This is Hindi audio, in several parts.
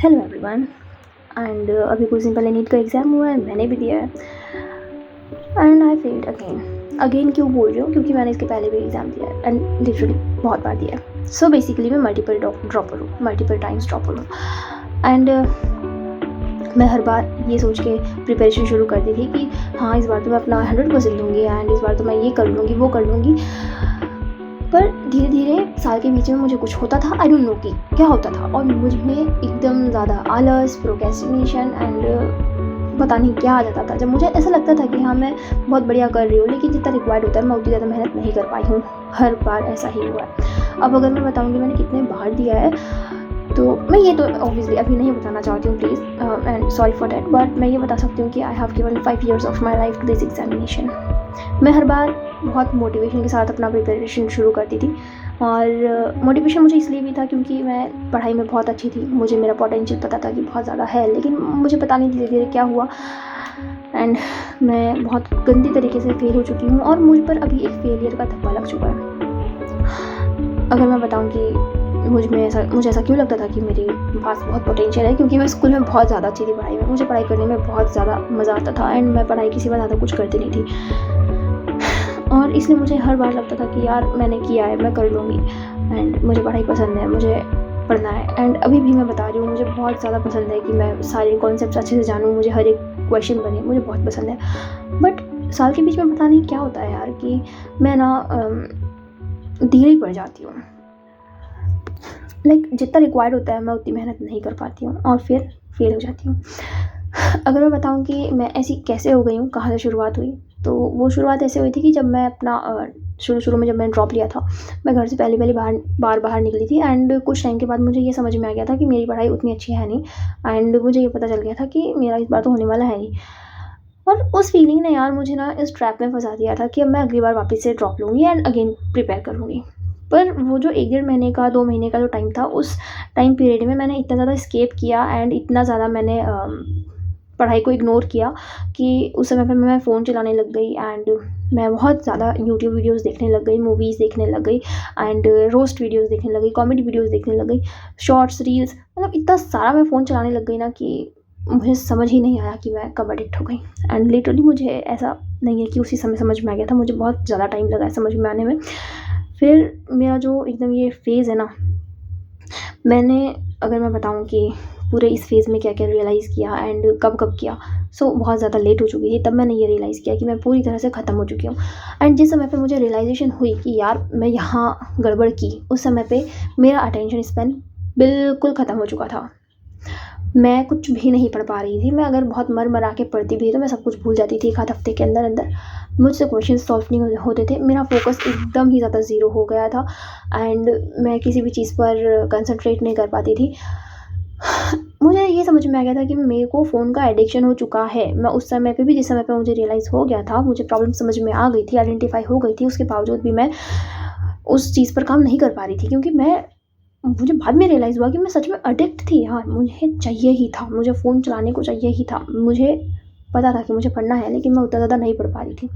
Hello everyone. एंड अभी कुछ दिन पहले नीट का एग्ज़ाम हुआ है, मैंने भी दिया है एंड आई फेल्ड अगेन क्यों बोल रही हूँ, क्योंकि मैंने इसके पहले भी एग्ज़ाम दिया है एंड लिटरली बहुत बार दिया है। सो बेसिकली मैं मल्टीपल ड्रॉपर हूँ, मल्टीपल टाइम्स ड्रॉपर हूँ। एंड मैं हर बार ये सोच के प्रिपरेशन शुरू करती थी कि हाँ, इस बार तो मैं अपना 100% दूँगी एंड इस बार तो मैं ये कर लूँगी वो कर लूँगी। पर धीरे धीरे साल के बीच में मुझे कुछ होता था, आई डोंट नो कि क्या होता था, और मुझ में एकदम ज़्यादा आलस, प्रोक्रेस्टिनेशन एंड पता नहीं क्या आ जाता था। जब मुझे ऐसा लगता था कि हाँ, मैं बहुत बढ़िया कर रही हूँ, लेकिन जितना रिक्वायर्ड होता है मैं उतनी ज़्यादा मेहनत नहीं कर पाई हूँ। हर बार ऐसा ही हुआ है। अब अगर मैं बताऊँगी मैंने कितने बार दिया है, तो मैं ये तो ऑब्वियसली अभी नहीं बताना चाहती हूँ, please and sorry for that, but मैं ये बता सकती हूँ कि I have given 5 years of my life to this examination. मैं हर बार बहुत मोटिवेशन के साथ अपना प्रिपरेशन शुरू करती थी, और मोटिवेशन मुझे इसलिए भी था क्योंकि मैं पढ़ाई में बहुत अच्छी थी, मुझे मेरा पोटेंशियल पता था कि बहुत ज़्यादा है, लेकिन मुझे पता नहीं धीरे धीरे क्या हुआ एंड मैं बहुत गंदी तरीके से फेल हो चुकी हूँ, और मुझ पर अभी एक फेलियर का धब्बा लग चुका है। अगर मैं बताऊँ कि मुझे ऐसा क्यों लगता था कि मेरे पास बहुत पोटेंशियल है, क्योंकि मैं स्कूल में बहुत ज़्यादा अच्छी थी पढ़ाई में, मुझे पढ़ाई करने में बहुत ज़्यादा मज़ा आता था एंड मैं पढ़ाई के सिवा ज़्यादा कुछ करती नहीं थी, और इसलिए मुझे हर बार लगता था कि यार मैंने किया है, मैं कर लूँगी एंड मुझे पढ़ाई पसंद है, मुझे पढ़ना है। एंड अभी भी मैं बता रही हूँ, मुझे बहुत ज़्यादा पसंद है कि मैं सारे कॉन्सेप्ट्स अच्छे से जानूँ, मुझे हर एक क्वेश्चन बने, मुझे बहुत पसंद है। बट साल के बीच में पता नहीं क्या होता है यार कि मैं ना धीरे ही पड़ जाती हूँ। जितना रिक्वायर्ड होता है मैं उतनी मेहनत नहीं कर पाती हूँ और फिर फेल हो जाती हूँ। अगर मैं बताऊँ कि मैं ऐसी कैसे हो गई हूँ, कहाँ से शुरुआत हुई, तो वो शुरुआत ऐसे हुई थी कि जब मैं अपना शुरू में जब मैंने ड्रॉप लिया था, मैं घर से पहले बाहर निकली थी एंड कुछ टाइम के बाद मुझे ये समझ में आ गया था कि मेरी पढ़ाई उतनी अच्छी है नहीं, एंड मुझे ये पता चल गया था कि मेरा इस बार तो होने वाला है नहीं। और उस फीलिंग ने यार मुझे ना इस ट्रैप में फंसा दिया था कि अब मैं अगली बार वापस से ड्रॉप लूँगी एंड अगेन प्रिपेयर करूँगी। पर वो जो 1 डेढ़ महीने का 2 महीने का जो टाइम था, उस टाइम पीरियड में मैंने इतना ज़्यादा एस्केप किया एंड इतना ज़्यादा मैंने पढ़ाई को इग्नोर किया कि उस समय पे मैं फ़ोन चलाने लग गई एंड मैं बहुत ज़्यादा यूट्यूब वीडियोज़ देखने लग गई, मूवीज़ देखने लग गई एंड रोस्ट वीडियोज़ देखने लग गई, कॉमेडी वीडियोज़ देखने लग गई, शॉर्ट्स, रील्स, मतलब इतना सारा मैं फ़ोन चलाने लग गई ना कि मुझे समझ ही नहीं आया कि मैं कब एडिक्ट हो गई। एंड लिटरली मुझे ऐसा नहीं है कि उसी समय समझ में आ गया था, मुझे बहुत ज़्यादा टाइम लगा है समझ में आने में। फिर मेरा जो एकदम ये फ़ेज़ है ना, मैंने, अगर मैं बताऊँ कि पूरे इस फ़ेज़ में क्या-क्या रियलाइज़ किया एंड कब-कब किया, सो बहुत ज़्यादा लेट हो चुकी थी। तब मैंने ये रियलाइज़ किया कि मैं पूरी तरह से ख़त्म हो चुकी हूँ। एंड जिस समय पे मुझे रियलाइज़ेशन हुई कि यार मैं यहाँ गड़बड़ की, उस समय पे मेरा अटेंशन स्पैन बिल्कुल ख़त्म हो चुका था। मैं कुछ भी नहीं पढ़ पा रही थी। मैं अगर बहुत मर-मरा के पढ़ती भी तो मैं सब कुछ भूल जाती थी 1 आध हफ़्ते के अंदर-अंदर। मुझसे क्वेश्चन सॉल्व नहीं होते थे। मेरा फ़ोकस एकदम ही ज़्यादा ज़ीरो हो गया था एंड मैं किसी भी चीज़ पर कंसंट्रेट नहीं कर पाती थी। मुझे ये समझ में आ गया था कि मेरे को फ़ोन का एडिक्शन हो चुका है। मैं उस समय पे भी, जिस समय पे मुझे रियलाइज़ हो गया था, मुझे प्रॉब्लम समझ में आ गई थी, आइडेंटिफ़ाई हो गई थी, उसके बावजूद भी मैं उस चीज़ पर काम नहीं कर पा रही थी, क्योंकि मुझे बाद में रियलाइज़ हुआ कि मैं सच में एडिक्ट थी यार। मुझे चाहिए ही था, मुझे फ़ोन चलाने को चाहिए ही था। मुझे पता था कि मुझे पढ़ना है, लेकिन मैं उतना ज़्यादा नहीं पढ़ पा रही थी।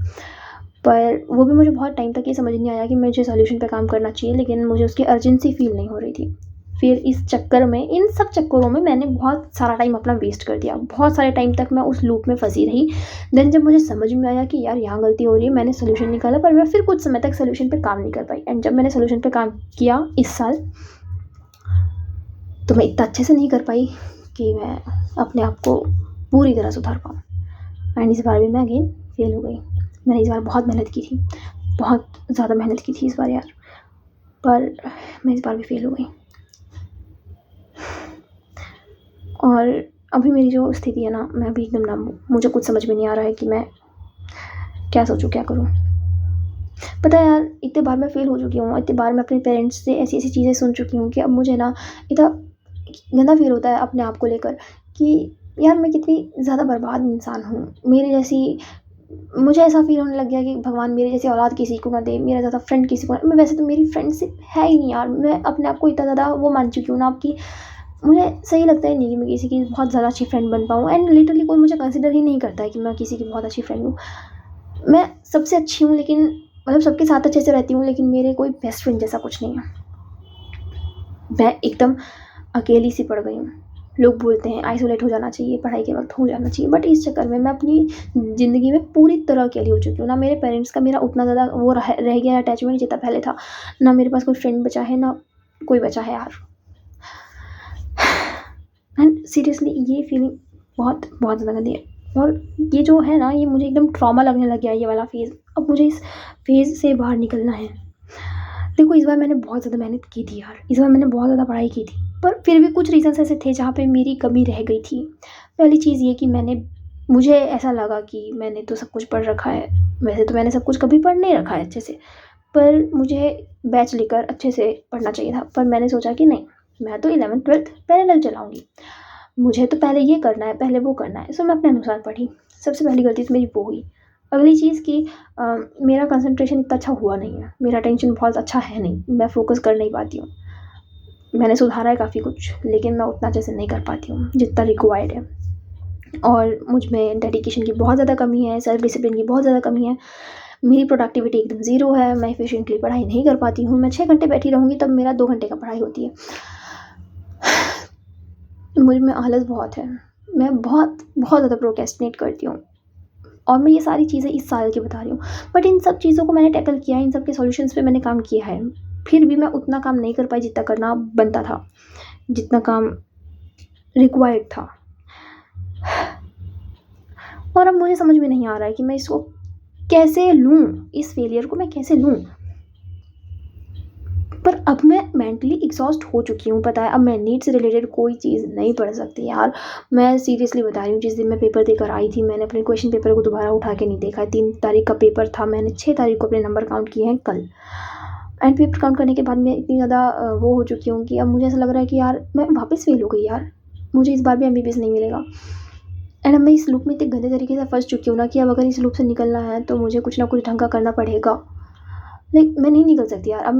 पर वो भी मुझे बहुत टाइम तक ये समझ नहीं आया कि मुझे सॉल्यूशन पे काम करना चाहिए, लेकिन मुझे उसकी अर्जेंसी फ़ील नहीं हो रही थी। फिर इस चक्कर में, इन सब चक्करों में मैंने बहुत सारा टाइम अपना वेस्ट कर दिया। बहुत सारे टाइम तक मैं उस लूप में फँसी रही। देन जब मुझे समझ में आया कि यार यहाँ गलती हो रही है, मैंने सॉल्यूशन निकाला, पर मैं फिर कुछ समय तक सॉल्यूशन पे काम नहीं कर पाई। एंड जब मैंने सॉल्यूशन पे काम किया इस साल, तो मैं इतना अच्छे से नहीं कर पाई कि मैं अपने आप को पूरी तरह सुधार पाऊँ। एंड इस बार भी मैं अगेन फेल हो गई। मैंने इस बार बहुत मेहनत की थी, बहुत ज़्यादा मेहनत की थी इस बार यार, पर मैं इस बार भी फेल हो गई। और अभी मेरी जो स्थिति है ना, मैं अभी एकदम ना, मुझे कुछ समझ में नहीं आ रहा है कि मैं क्या सोचूँ, क्या करूँ। पता है यार, इतने बार मैं फेल हो चुकी हूँ, इतने बार मैं अपने पेरेंट्स से ऐसी-ऐसी चीज़ें सुन चुकी हूँ कि अब मुझे ना इतना गंदा फ़ील होता है अपने आप को लेकर कि यार मैं कितनी ज़्यादा बर्बाद इंसान हूँ। मेरे जैसी, मुझे ऐसा फ़ील होने लग गया कि भगवान मेरी जैसी औलाद किसी को ना दे, मेरा ज़्यादा फ्रेंड किसी को ना। मैं वैसे तो, मेरी फ्रेंडशिप है ही नहीं यार। मैं अपने आप को इतना ज़्यादा वो मान चुकी हूँ ना अब कि मुझे सही लगता ही नहीं कि मैं किसी की बहुत ज़्यादा अच्छी फ्रेंड बन पाऊँ। एंड लिटरली कोई मुझे कंसिडर ही नहीं करता है कि मैं किसी की बहुत अच्छी फ्रेंड हूँ। मैं सबसे अच्छी हूँ, लेकिन मतलब सबके साथ अच्छे से रहती हूँ, लेकिन मेरे कोई बेस्ट फ्रेंड जैसा कुछ नहीं है। मैं एकदम अकेली सी पड़ गई हूँ। लोग बोलते हैं आइसोलेट हो जाना चाहिए, पढ़ाई के वक्त हो जाना चाहिए, बट इस चक्कर में मैं अपनी ज़िंदगी में पूरी तरह अकेली हो चुकी हूँ। ना मेरे पेरेंट्स का मेरा उतना ज़्यादा वो रह गया है अटैचमेंट जितना पहले था, ना मेरे पास कोई फ्रेंड बचा है, ना कोई बचा है यार। एंड सीरियसली ये फीलिंग बहुत बहुत ज़्यादा गंदी है, और ये जो है ना, ये मुझे एकदम ट्रॉमा लगने लग गया है ये वाला फेज़। अब मुझे इस फेज़ से बाहर निकलना है। देखो, इस बार मैंने बहुत ज़्यादा मेहनत की थी यार, इस बार मैंने बहुत ज़्यादा पढ़ाई की थी, पर फिर भी कुछ रीज़न्स ऐसे थे जहाँ पे मेरी कमी रह गई थी। पहली चीज़ ये कि मुझे ऐसा लगा कि मैंने तो सब कुछ पढ़ रखा है। वैसे तो मैंने सब कुछ कभी पढ़ नहीं रखा है अच्छे से, पर मुझे बैच लेकर अच्छे से पढ़ना चाहिए था। पर मैंने सोचा कि नहीं, मैं तो 11th-12th पैरेलल चलाऊँगी। मुझे तो पहले ये करना है, पहले वो करना है। सो मैं अपने अनुसार पढ़ी। सबसे पहली गलती तो मेरी वो हुई। अगली चीज़ कि मेरा कंसंट्रेशन इतना अच्छा हुआ नहीं है, मेरा अटेंशन बहुत अच्छा है नहीं, मैं फ़ोकस कर नहीं पाती हूँ। मैंने सुधारा है काफ़ी कुछ, लेकिन मैं उतना अच्छे से नहीं कर पाती हूँ जितना रिक्वायर्ड है, और मुझ में डेडिकेशन की बहुत ज़्यादा कमी है, सेल्फ डिसिप्लिन की बहुत ज़्यादा कमी है। मेरी प्रोडक्टिविटी एकदम ज़ीरो है, मैं एफिशिएंटली पढ़ाई नहीं कर पाती हूँ। मैं 6 घंटे बैठी रहूँगी तब मेरा 2 घंटे का पढ़ाई होती है। मुझ में आलस बहुत है, मैं बहुत बहुत ज़्यादा प्रोक्रेस्टिनेट करती हूँ, और मैं ये सारी चीज़ें इस साल की बता रही हूँ। बट इन सब चीज़ों को मैंने टैकल किया है, इन सब के सॉल्यूशंस पे मैंने काम किया है, फिर भी मैं उतना काम नहीं कर पाई जितना करना बनता था, जितना काम रिक्वायर्ड था। और अब मुझे समझ में नहीं आ रहा है कि मैं इसको कैसे लूँ, इस फेलियर को मैं कैसे लूँ। पर अब मैं मेंटली एग्जॉस्ट हो चुकी हूँ, पता है। अब मैं नीट से रिलेटेड कोई चीज़ नहीं पढ़ सकती यार, मैं सीरियसली बता रही हूँ। जिस दिन मैं पेपर देकर आई थी, मैंने अपने क्वेश्चन पेपर को दोबारा उठा के नहीं देखा है। 3 तारीख का पेपर था, मैंने 6 तारीख को अपने नंबर काउंट किए हैं कल। एंड पेपर काउंट करने के बाद मैं इतनी ज़्यादा वो हो चुकी हूँ कि अब मुझे ऐसा लग रहा है कि यार मैं वापस फेल हो गई यार, मुझे इस बार भी MBBS नहीं मिलेगा। एंड अब मैं इस लूप में इतने गंदे तरीके से फंस चुकी हूँ ना कि अब अगर इस लूप से निकलना है तो मुझे कुछ ना कुछ ढंग का करना पड़ेगा। लाइक मैं नहीं निकल सकती यार। अब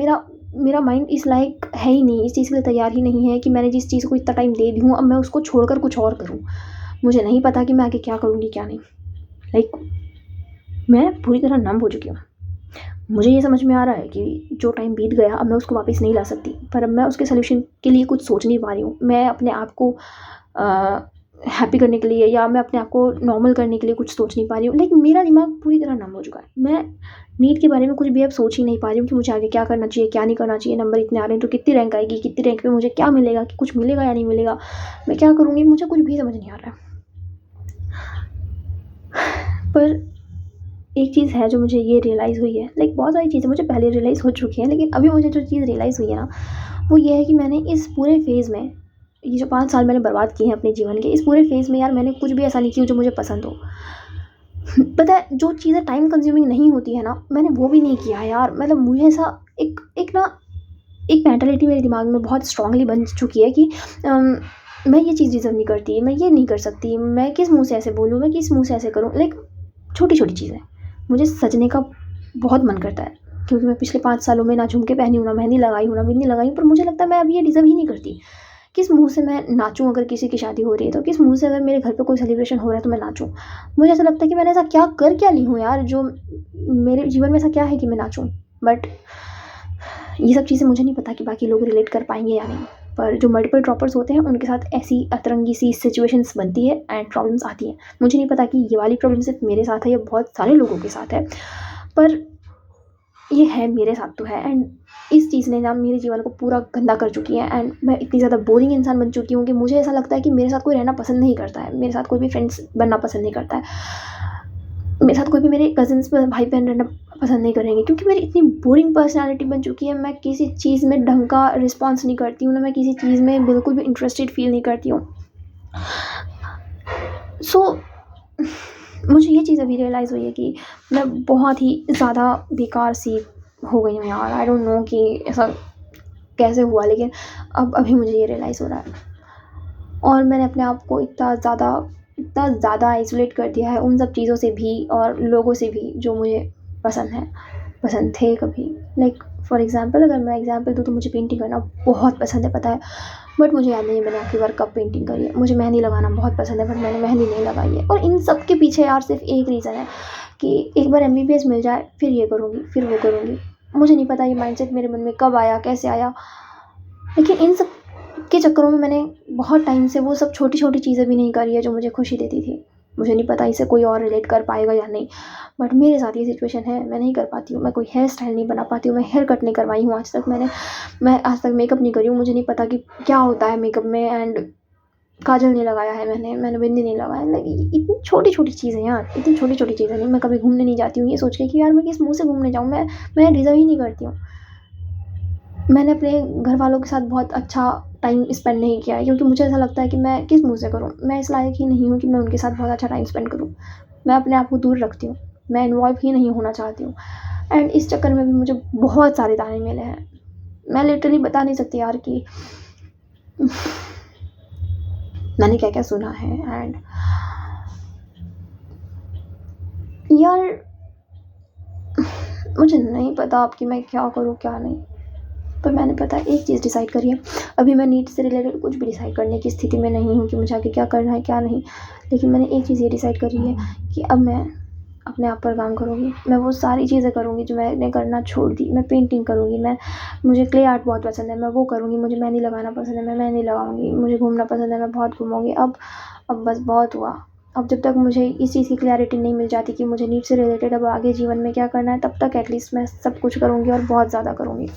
मेरा माइंड इस लायक है ही नहीं, इस चीज़ के लिए तैयार ही नहीं है कि मैंने जिस चीज़ को इतना टाइम दे दी हूँ, अब मैं उसको छोड़कर कुछ और करूँ। मुझे नहीं पता कि मैं आगे क्या करूँगी क्या नहीं। लाइक मैं पूरी तरह नम हो चुकी हूँ। मुझे ये समझ में आ रहा है कि जो टाइम बीत गया अब मैं उसको वापस नहीं ला सकती, पर अब मैं उसके सॉल्यूशन के लिए कुछ सोच नहीं पा रही हूँ। मैं अपने आप को हैप्पी करने के लिए, या मैं अपने आप को नॉर्मल करने के लिए कुछ सोच नहीं पा रही हूँ। लाइक मेरा दिमाग पूरी तरह नम हो चुका है। मैं नीट के बारे में कुछ भी अब सोच ही नहीं पा रही हूँ कि मुझे आगे क्या करना चाहिए, क्या नहीं करना चाहिए। नंबर इतने आ रहे हैं तो कितनी रैंक आएगी, कितनी रैंक पे मुझे क्या मिलेगा, कि कुछ मिलेगा या नहीं मिलेगा, मैं क्या करूँगी, मुझे कुछ भी समझ नहीं आ रहा है। पर एक चीज़ है जो मुझे ये रियलाइज़ हुई है, लाइक बहुत सारी चीज़ें मुझे पहले रियलाइज़ हो चुकी हैं, लेकिन अभी मुझे जो चीज़ रियलाइज़ हुई है ना, वो ये है कि मैंने इस पूरे फेज़ में, ये जो 5 साल मैंने बर्बाद किए हैं अपने जीवन के, इस पूरे फेज़ में यार मैंने कुछ भी ऐसा नहीं किया जो मुझे पसंद हो। पता है, जो चीज़ें टाइम कंज्यूमिंग नहीं होती है ना, मैंने वो भी नहीं किया है यार। मतलब मुझे ऐसा एक मेंटालिटी मेरे दिमाग में बहुत स्ट्रांगली बन चुकी है कि मैं ये चीज़ डिज़र्व नहीं करती, मैं ये नहीं कर सकती, मैं किस मुँह से ऐसे बोलूँ, मैं किस मुँह से ऐसे करूँ। लाइक छोटी-छोटी चीज़ें। मुझे सजने का बहुत मन करता है, क्योंकि मैं पिछले 5 सालों में ना झुमके पहनी हूँ, ना मेहंदी लगाई हूँ, ना बिंदी लगाई हूँ, पर मुझे लगता है मैं अब ये डिज़र्व ही नहीं करती। किस मुँह से मैं नाचूँ अगर किसी की शादी हो रही है तो? किस मुँह से अगर मेरे घर पे कोई सेलिब्रेशन हो रहा है तो मैं नाचूँ? मुझे ऐसा लगता है कि मैंने ऐसा क्या ली हूँ यार, जो मेरे जीवन में ऐसा क्या है कि मैं नाचूँ? बट ये सब चीज़ें मुझे नहीं पता कि बाकी लोग रिलेट कर पाएँगे या नहीं। पर जो मल्टीपल ड्रॉपर्स होते हैं उनके साथ ऐसी अतरंगी सी सिचुएशंस बनती है एंड प्रॉब्लम्स आती हैं। मुझे नहीं पता कि ये वाली प्रॉब्लम सिर्फ मेरे साथ है या बहुत सारे लोगों के साथ है, पर ये है, मेरे साथ तो है। एंड इस चीज़ ने ना मेरे जीवन को पूरा गंदा कर चुकी है, एंड मैं इतनी ज़्यादा बोरिंग इंसान बन चुकी हूँ कि मुझे ऐसा लगता है कि मेरे साथ कोई रहना पसंद नहीं करता है, मेरे साथ कोई भी फ्रेंड्स बनना पसंद नहीं करता है, मेरे साथ कोई भी मेरे कज़िन्स भाई बहन रहना पसंद नहीं करेंगे, क्योंकि मेरी इतनी बोरिंग पर्सनैलिटी बन चुकी है। मैं किसी चीज़ में ढंग का रिस्पॉन्स नहीं करती हूँ, ना मैं किसी चीज़ में बिल्कुल भी इंटरेस्टेड फील नहीं करती हूँ। सो मुझे ये चीज़ अभी रियलाइज़ हुई है कि मैं बहुत ही ज़्यादा बेकार सी हो गई हूँ यार। आई डोंट नो कि ऐसा कैसे हुआ, लेकिन अब अभी मुझे ये रियलाइज़ हो रहा है। और मैंने अपने आप को इतना ज़्यादा आइसोलेट कर दिया है उन सब चीज़ों से भी और लोगों से भी जो मुझे पसंद थे कभी। लाइक फॉर एग्ज़ाम्पल, अगर मैं एग्ज़ाम्पल दूँ तो मुझे पेंटिंग करना बहुत पसंद है, पता है। बट मुझे याद नहीं है मैंने आखिरी बार कब पेंटिंग करी है। मुझे मेहंदी लगाना बहुत पसंद है, बट मैंने मेहंदी नहीं लगाई है। और इन सब के पीछे यार सिर्फ एक रीज़न है कि एक बार MBBS मिल जाए, फिर ये करूँगी, फिर वो करूँगी। मुझे नहीं पता ये माइंडसेट मेरे मन में कब आया, कैसे आया, लेकिन इन सब के चक्करों में मैंने बहुत टाइम से वो सब छोटी-छोटी चीज़ें भी नहीं करी है जो मुझे खुशी देती थी। मुझे नहीं पता इसे कोई और रिलेट कर पाएगा या नहीं, बट मेरे साथ ये सिचुएशन है, मैं नहीं कर पाती हूँ। मैं कोई हेयर स्टाइल नहीं बना पाती हूँ, मैं हेयर कट नहीं करवाई हूँ आज तक मैं आज तक मेकअप नहीं करी हूँ। मुझे नहीं पता कि क्या होता है मेकअप में, एंड काजल नहीं लगाया है मैंने बिंदी नहीं लगाया। लाइक इतनी छोटी-छोटी चीज़ें यार, इतनी छोटी-छोटी चीज़ें नहीं। मैं कभी घूमने नहीं जाती हूँ ये सोच के कि यार मैं किस मुँह से घूमने जाऊँ, मैं डिज़र्व ही नहीं करती हूँ। मैंने अपने घरवालों के साथ बहुत अच्छा टाइम स्पेंड नहीं किया है, क्योंकि मुझे ऐसा लगता है कि मैं किस मुँह से करूँ? मैं इस लायक ही नहीं हूँ कि मैं उनके साथ बहुत अच्छा टाइम स्पेंड करूँ। मैं अपने आप को दूर रखती हूँ, मैं इन्वॉल्व ही नहीं होना चाहती हूँ, एंड इस चक्कर में भी मुझे बहुत सारे ताने मिले हैं। मैं लिटरली बता नहीं सकती यार कि मैंने क्या-क्या सुना है, एंड यार मुझे नहीं पता अब कि मैं क्या करूँ, क्या नहीं। पर मैंने पता है एक चीज़ डिसाइड करी है, अभी मैं नीट से रिलेटेड कुछ भी डिसाइड करने की स्थिति में नहीं हूँ कि मुझे आगे क्या करना है, क्या नहीं। लेकिन मैंने एक चीज़ ये डिसाइड करी है कि अब मैं अपने आप पर काम करूँगी। मैं वो सारी चीज़ें करूँगी जो मैंने करना छोड़ दी। मैं पेंटिंग करूँगी, मुझे क्ले आर्ट बहुत पसंद है, मैं वो करूँगी। मुझे मेहंदी लगाना पसंद है, मैं मेहंदी लगाऊँगी। मुझे घूमना पसंद है, मैं बहुत घूमूँगी। अब बस बहुत हुआ। अब जब तक मुझे इस चीज़ की क्लैरिटी नहीं मिल जाती कि मुझे नीट से रिलेटेड अब आगे जीवन में क्या करना है, तब तक एटलीस्ट मैं सब कुछ करूँगी और बहुत ज़्यादा करूँगी।